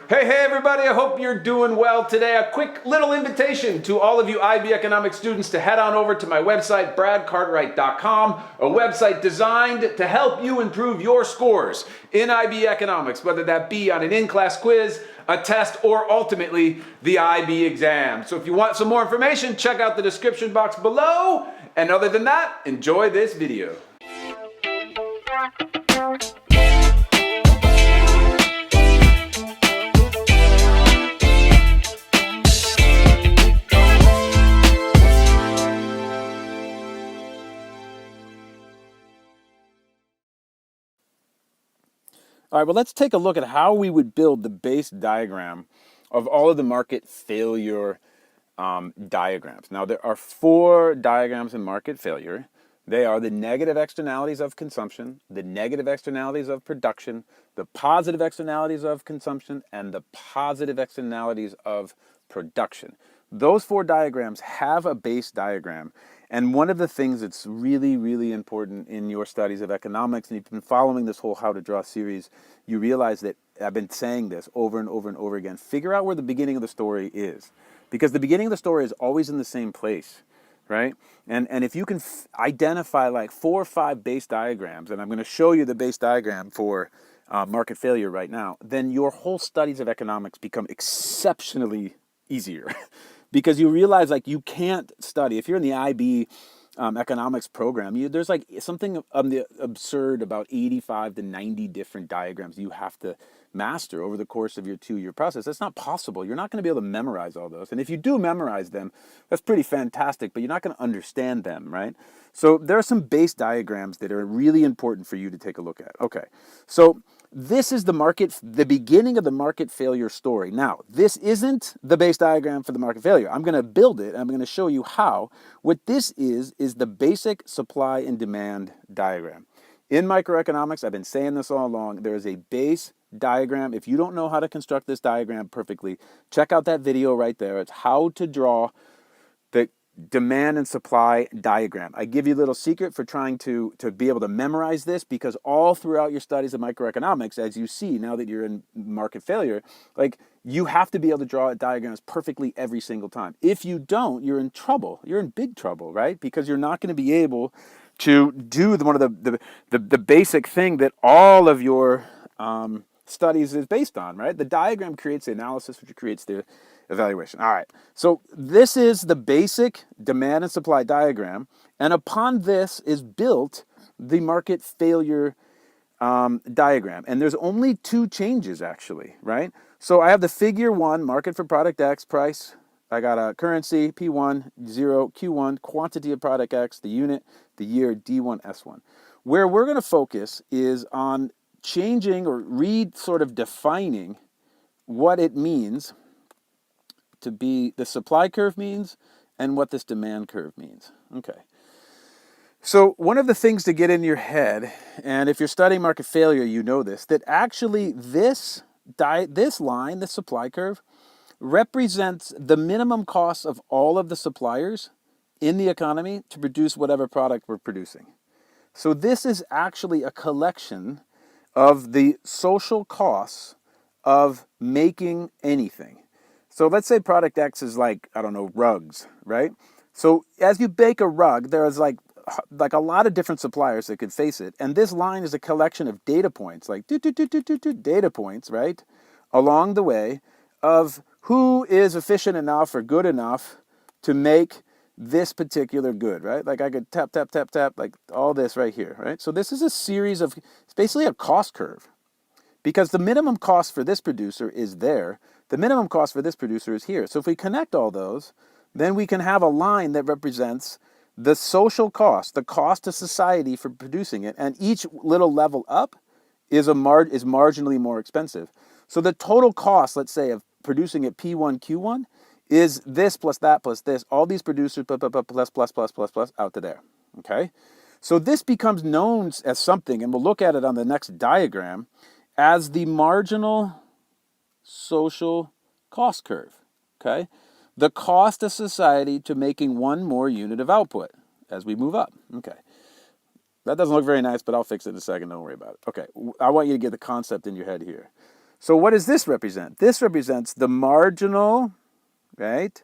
Hey everybody, I hope you're doing well today. A quick little invitation to all of you IB Economics students to head on over to my website, bradcartwright.com, a website designed to help you improve your scores in IB Economics, whether that be on an in-class quiz, a test, or ultimately the IB exam. So if you want some more information, check out the description box below. And other than that, enjoy this video. All right, well, let's take a look at how we would build the base diagram of all of the market failure diagrams. Now, there are 4 diagrams in market failure. They are the negative externalities of consumption, the negative externalities of production, the positive externalities of consumption, and the positive externalities of production. Those 4 diagrams have a base diagram. And one of the things that's really, really important in your studies of economics, and you've been following this whole How to Draw series, you realize that I've been saying this over and over and over again. Figure out where the beginning of the story is. Because the beginning of the story is always in the same place, right? And if you can identify like 4 or 5 base diagrams, and I'm going to show you the base diagram for market failure right now, then your whole studies of economics become exceptionally easier. Because you realize, like, you can't study. If you're in the IB economics program, there's like something absurd about 85 to 90 different diagrams you have to master over the course of your 2-year process. That's not possible. You're not going to be able to memorize all those. And if you do memorize them, that's pretty fantastic, but you're not going to understand them, right? So there are some base diagrams that are really important for you to take a look at. Okay, so this is the beginning of the market failure story. Now, this isn't the base diagram for the market failure. I'm going to build it, and I'm going to show you how. What this is the basic supply and demand diagram. In microeconomics, I've been saying this all along, there is a base diagram. If you don't know how to construct this diagram perfectly, check out that video right there. It's how to draw the demand and supply diagram. I give you a little secret for trying to be able to memorize this, because all throughout your studies of microeconomics, as you see now that you're in market failure, like, you have to be able to draw diagrams perfectly every single time. If you don't, you're in trouble. You're in big trouble, right? Because you're not going to be able to do one of the basic thing that all of your studies is based on, right? The diagram creates the analysis, which creates the evaluation. All right, so this is the basic demand and supply diagram, and upon this is built the market failure diagram. And there's only 2 changes, actually, right? So I have the figure 1, market for product X, price. I got a currency, P1, 0, Q1, quantity of product X, the unit, the year, D1, S1. Where we're going to focus is on changing or sort of defining what it means to be the supply curve means and what this demand curve means. Okay. So one of the things to get in your head, and if you're studying market failure, you know this, that actually this line, the supply curve, represents the minimum cost of all of the suppliers in the economy to produce whatever product we're producing. So this is actually a collection of the social costs of making anything. So let's say product X is like, I don't know, rugs, right? So as you bake a rug, there's like a lot of different suppliers that could face it. And this line is a collection of data points, like data points, right? Along the way of who is efficient enough or good enough to make this particular good, right? Like I could tap, like all this right here, right? So this is a series of, it's basically a cost curve, because the minimum cost for this producer is there. The minimum cost for this producer is here. So if we connect all those, then we can have a line that represents the social cost, the cost to society for producing it, and each little level up is marginally more expensive. So the total cost, let's say, of producing at P1, Q1 is this plus that plus this, all these producers plus out to there, okay? So this becomes known as something, and we'll look at it on the next diagram, as the marginal social cost curve, okay? The cost of society to making one more unit of output as we move up, okay? That doesn't look very nice, but I'll fix it in a second, don't worry about it. Okay, I want you to get the concept in your head here. So what does this represent? This represents the marginal, right,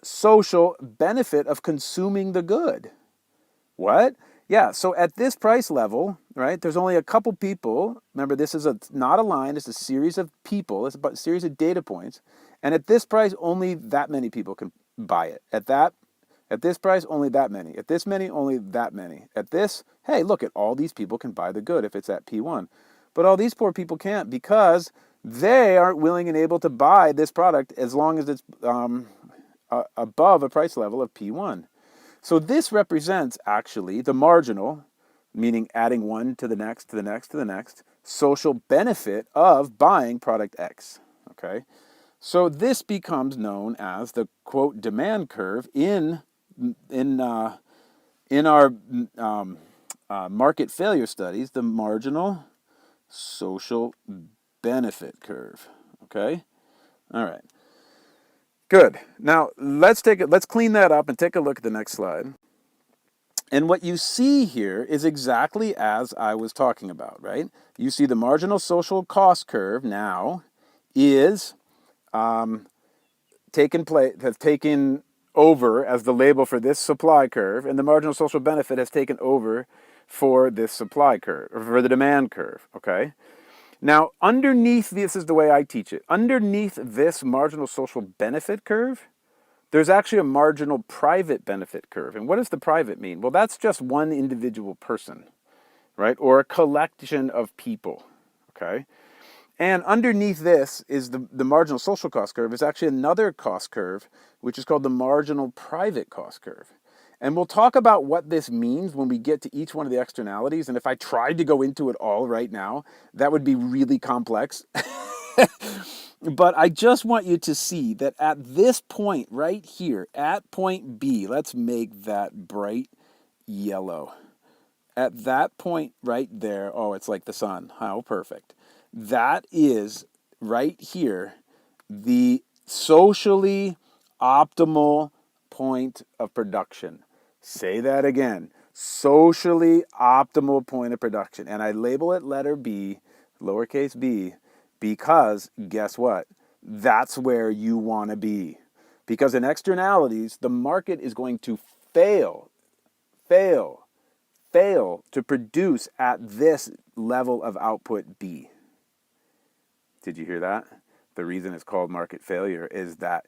social benefit of consuming the good. What? Yeah, so at this price level, right, there's only a couple people. Remember, this is not a line, it's a series of people, it's a series of data points. And at this price, only that many people can buy it. At this price, only that many. At this many, only that many. At this, hey, look, at all these people can buy the good if it's at P1. But all these poor people can't because they aren't willing and able to buy this product as long as it's above a price level of P1. So this represents actually the marginal, meaning adding one to the next, to the next, to the next, social benefit of buying product X. Okay, so this becomes known as the quote demand curve in our market failure studies, the marginal social benefit curve. Okay, all right. Good. Now let's clean that up and take a look at the next slide. And what you see here is exactly as I was talking about, right? You see the marginal social cost curve now is has taken over as the label for this supply curve, and the marginal social benefit has taken over for this supply curve, or for the demand curve, okay? Now, underneath, this is the way I teach it, underneath this marginal social benefit curve, there's actually a marginal private benefit curve. And what does the private mean? Well, that's just one individual person, right? Or a collection of people, okay? And underneath this is the marginal social cost curve is actually another cost curve, which is called the marginal private cost curve. And we'll talk about what this means when we get to each one of the externalities. And if I tried to go into it all right now, that would be really complex. But I just want you to see that at this point right here, at point B, let's make that bright yellow. At that point right there, oh, it's like the sun. How perfect. That is right here the socially optimal point of production. Say that again. Socially optimal point of production. And I label it letter B, lowercase b, because guess what? That's where you want to be. Because in externalities, the market is going to fail to produce at this level of output B. Did you hear that? The reason it's called market failure is that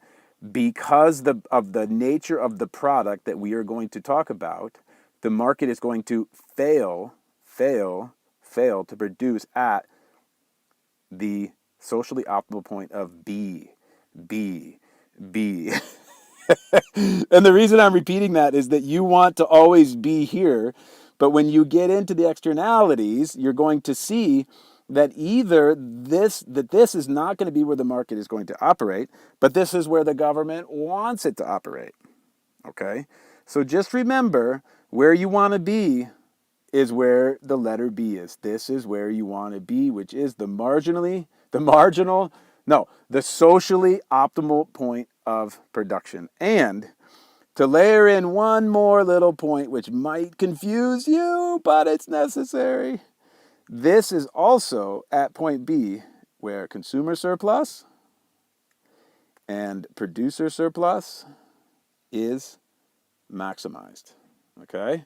because of the nature of the product that we are going to talk about, the market is going to fail to produce at the socially optimal point of B. And the reason I'm repeating that is that you want to always be here, but when you get into the externalities, you're going to see that either this is not going to be where the market is going to operate, but this is where the government wants it to operate. Okay? So just remember, where you want to be is where the letter B is. This is where you want to be, which is the socially optimal point of production. And to layer in one more little point, which might confuse you, but it's necessary. This is also at point B, where consumer surplus and producer surplus is maximized. Okay?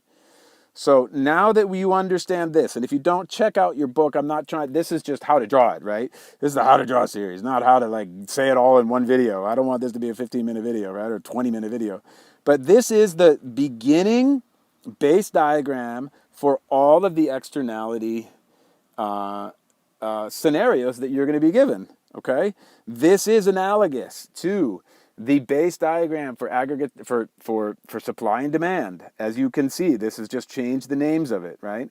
So now that you understand this, and if you don't check out your book, this is just how to draw it, right? This is the how to draw series, not how to say it all in one video. I don't want this to be a 15-minute video, right? Or 20-minute video. But this is the beginning base diagram for all of the externality scenarios that you're going to be given, okay? This is analogous to the base diagram for aggregate for supply and demand. As you can see, this has just changed the names of it, right?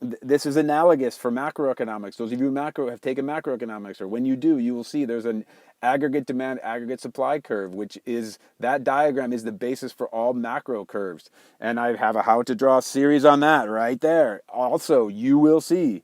This is analogous for macroeconomics. Those of you who have taken macroeconomics, or when you do, you will see there's an aggregate demand, aggregate supply curve, which is, that diagram is the basis for all macro curves. And I have a how to draw series on that right there. Also, you will see,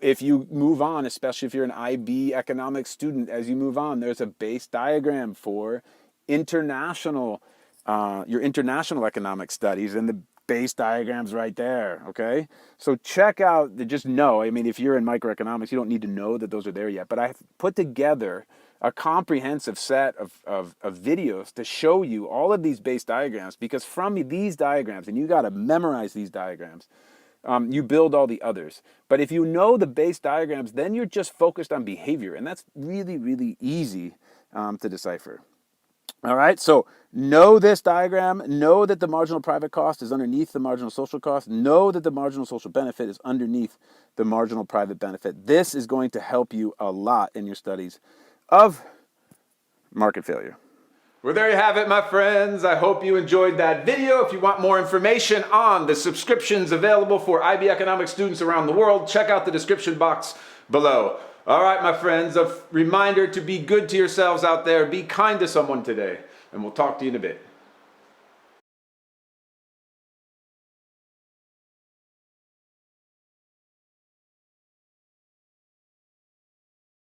if you move on, especially if you're an IB economics student, as you move on, there's a base diagram for your international economic studies, and base diagrams right there, okay? So check out, just know, I mean, if you're in microeconomics, you don't need to know that those are there yet, but I've put together a comprehensive set of videos to show you all of these base diagrams, because from these diagrams, and you got to memorize these diagrams, you build all the others. But if you know the base diagrams, then you're just focused on behavior, and that's really, really easy to decipher. All right, so know this diagram, know that the marginal private cost is underneath the marginal social cost, know that the marginal social benefit is underneath the marginal private benefit. This is going to help you a lot in your studies of market failure. Well, there you have it, my friends. I hope you enjoyed that video. If you want more information on the subscriptions available for IB Economics students around the world, check out the description box below. All right, my friends, a reminder to be good to yourselves out there. Be kind to someone today, and we'll talk to you in a bit.